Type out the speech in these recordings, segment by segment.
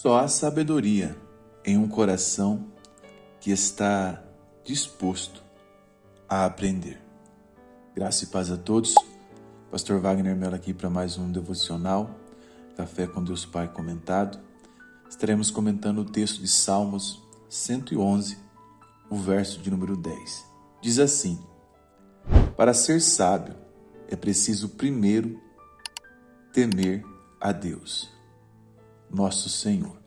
Só há sabedoria em um coração que está disposto a aprender. Graça e paz a todos. Pastor Wagner Mello aqui para mais um devocional, Café com Deus Pai comentado. Estaremos comentando o texto de Salmos 111, o verso de número 10. Diz assim: para ser sábio é preciso primeiro temer a Deus, nosso Senhor.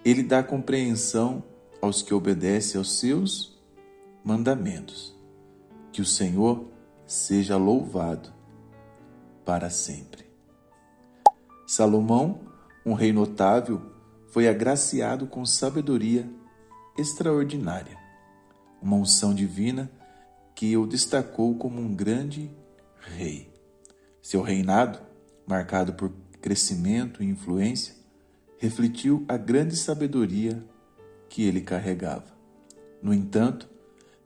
Ele dá compreensão aos que obedecem aos seus mandamentos. Que o Senhor seja louvado para sempre. Salomão, um rei notável, foi agraciado com sabedoria extraordinária, uma unção divina que o destacou como um grande rei. Seu reinado, marcado por crescimento e influência, refletiu a grande sabedoria que ele carregava. No entanto,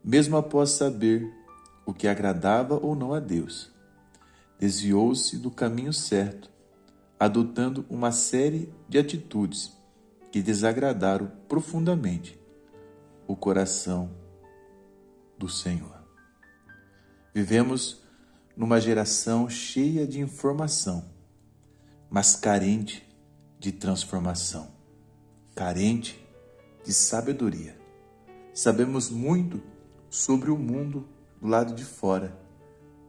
mesmo após saber o que agradava ou não a Deus, desviou-se do caminho certo, adotando uma série de atitudes que desagradaram profundamente o coração do Senhor. Vivemos numa geração cheia de informação, mas carente de transformação, carente de sabedoria. Sabemos muito sobre o mundo do lado de fora,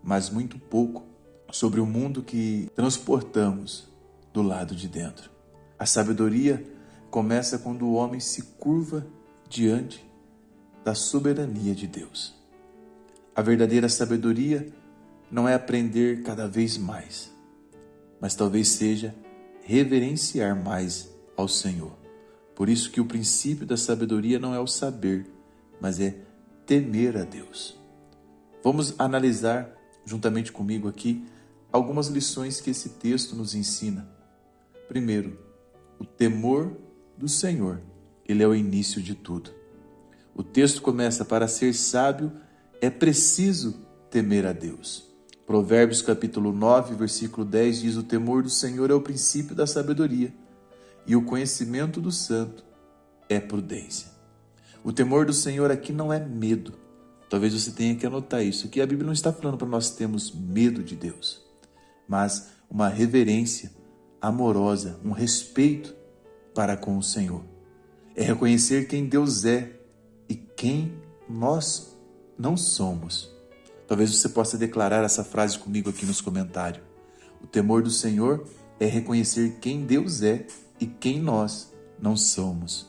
mas muito pouco sobre o mundo que transportamos do lado de dentro. A sabedoria começa quando o homem se curva diante da soberania de Deus. A verdadeira sabedoria não é aprender cada vez mais, mas talvez seja reverenciar mais ao Senhor. Por isso que o princípio da sabedoria não é o saber, mas é temer a Deus. Vamos analisar juntamente comigo aqui algumas lições que esse texto nos ensina. Primeiro, o temor do Senhor. Ele é o início de tudo. O texto começa: para ser sábio é preciso temer a Deus. Provérbios capítulo 9, versículo 10 diz: o temor do Senhor é o princípio da sabedoria, e o conhecimento do santo é prudência. O temor do Senhor aqui não é medo. Talvez você tenha que anotar isso, que a Bíblia não está falando para nós termos medo de Deus, mas uma reverência amorosa, um respeito para com o Senhor. É reconhecer quem Deus é e quem nós não somos. Talvez você possa declarar essa frase comigo aqui nos comentários. O temor do Senhor é reconhecer quem Deus é e quem nós não somos.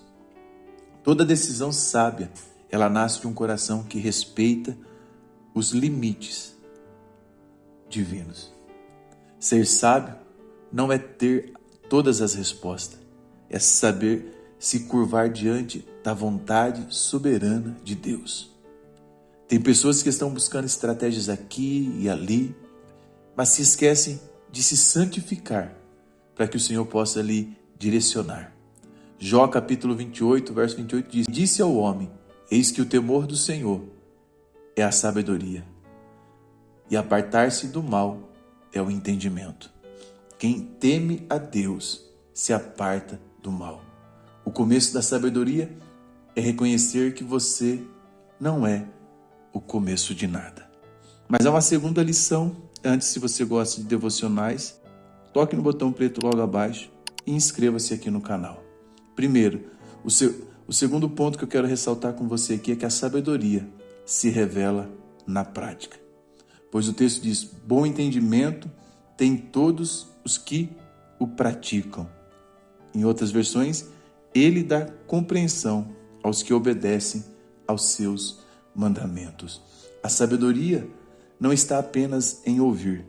Toda decisão sábia, ela nasce de um coração que respeita os limites divinos. Ser sábio não é ter todas as respostas, é saber se curvar diante da vontade soberana de Deus. Tem pessoas que estão buscando estratégias aqui e ali, mas se esquecem de se santificar para que o Senhor possa lhe direcionar. Jó capítulo 28, verso 28 diz: disse ao homem: eis que o temor do Senhor é a sabedoria, e apartar-se do mal é o entendimento. Quem teme a Deus se aparta do mal. O começo da sabedoria é reconhecer que você não é o começo de nada. Mas há uma segunda lição. Antes, se você gosta de devocionais, toque no botão preto logo abaixo e inscreva-se aqui no canal. Primeiro, o segundo ponto que eu quero ressaltar com você aqui é que a sabedoria se revela na prática. Pois o texto diz: bom entendimento tem todos os que o praticam. Em outras versões, ele dá compreensão aos que obedecem aos seus mandamentos. A sabedoria não está apenas em ouvir,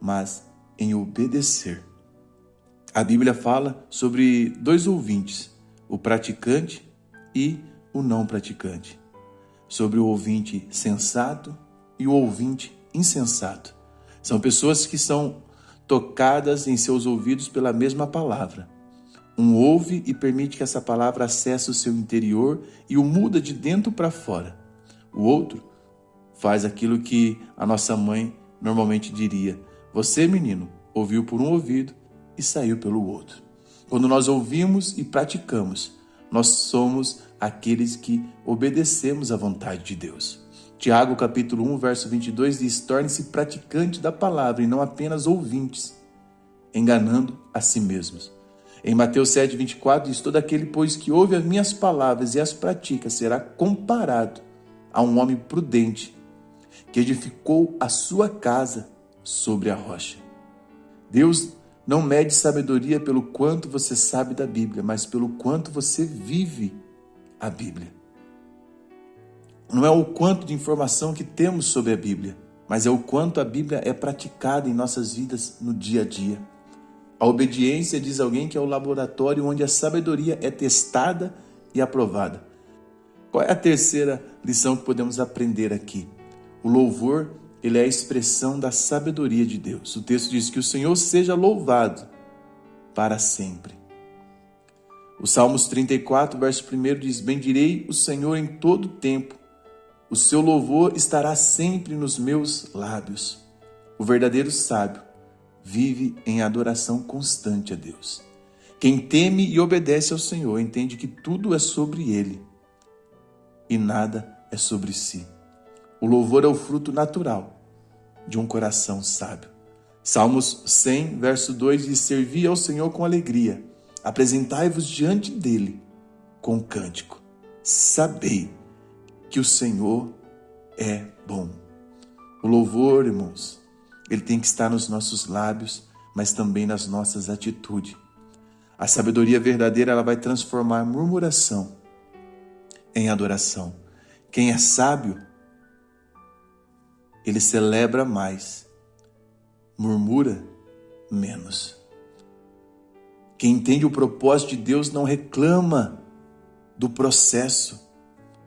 mas em obedecer. A Bíblia fala sobre dois ouvintes, o praticante e o não praticante. Sobre o ouvinte sensato e o ouvinte insensato. São pessoas que são tocadas em seus ouvidos pela mesma palavra. Um ouve e permite que essa palavra acesse o seu interior e o muda de dentro para fora. O outro faz aquilo que a nossa mãe normalmente diria: você, menino, ouviu por um ouvido e saiu pelo outro. Quando nós ouvimos e praticamos, nós somos aqueles que obedecemos à vontade de Deus. Tiago, capítulo 1, verso 22 diz: torne-se praticante da palavra e não apenas ouvintes, enganando a si mesmos. Em Mateus 7, 24 diz: todo aquele, pois, que ouve as minhas palavras e as pratica, será comparado a um homem prudente, que edificou a sua casa sobre a rocha. Deus não mede sabedoria pelo quanto você sabe da Bíblia, mas pelo quanto você vive a Bíblia. Não é o quanto de informação que temos sobre a Bíblia, mas é o quanto a Bíblia é praticada em nossas vidas no dia a dia. A obediência, diz alguém, que é o laboratório onde a sabedoria é testada e aprovada. Qual é a terceira lição que podemos aprender aqui? O louvor, ele é a expressão da sabedoria de Deus. O texto diz que o Senhor seja louvado para sempre. O Salmos 34, verso 1 diz: bendirei o Senhor em todo tempo, o seu louvor estará sempre nos meus lábios. O verdadeiro sábio vive em adoração constante a Deus. Quem teme e obedece ao Senhor entende que tudo é sobre Ele e nada é sobre si. O louvor é o fruto natural de um coração sábio. Salmos 100, verso 2 diz: servi ao Senhor com alegria, apresentai-vos diante dele com cântico. Sabei que o Senhor é bom. O louvor, irmãos, ele tem que estar nos nossos lábios, mas também nas nossas atitudes. A sabedoria verdadeira, ela vai transformar murmuração em adoração. Quem é sábio, ele celebra mais, murmura menos. Quem entende o propósito de Deus não reclama do processo.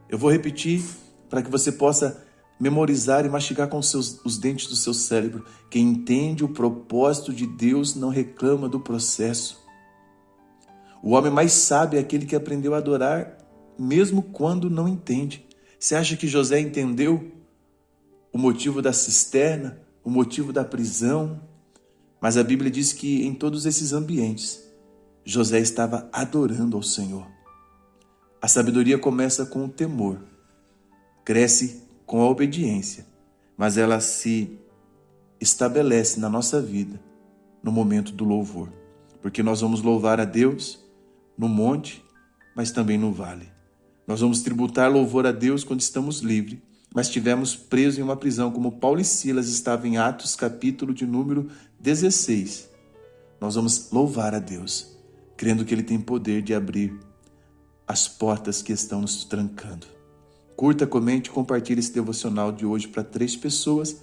Eu vou repetir para que você possa memorizar e mastigar com os dentes do seu cérebro. Quem entende o propósito de Deus não reclama do processo. O homem mais sábio é aquele que aprendeu a adorar mesmo quando não entende. Você acha que José entendeu o motivo da cisterna, o motivo da prisão? Mas a Bíblia diz que em todos esses ambientes, José estava adorando ao Senhor. A sabedoria começa com o temor, cresce com a obediência, mas ela se estabelece na nossa vida no momento do louvor, porque nós vamos louvar a Deus no monte, mas também no vale. Nós vamos tributar louvor a Deus quando estamos livres, mas estivemos presos em uma prisão, como Paulo e Silas estavam em Atos, capítulo de número 16. Nós vamos louvar a Deus, crendo que Ele tem poder de abrir as portas que estão nos trancando. Curta, comente e compartilhe esse devocional de hoje para 3 pessoas.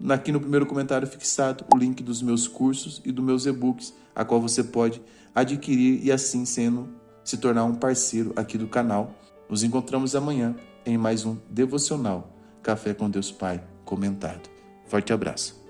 Aqui no primeiro comentário fixado, o link dos meus cursos e dos meus e-books, a qual você pode adquirir e assim se tornar um parceiro aqui do canal. Nos encontramos amanhã em mais um devocional Café com Deus Pai comentado. Forte abraço.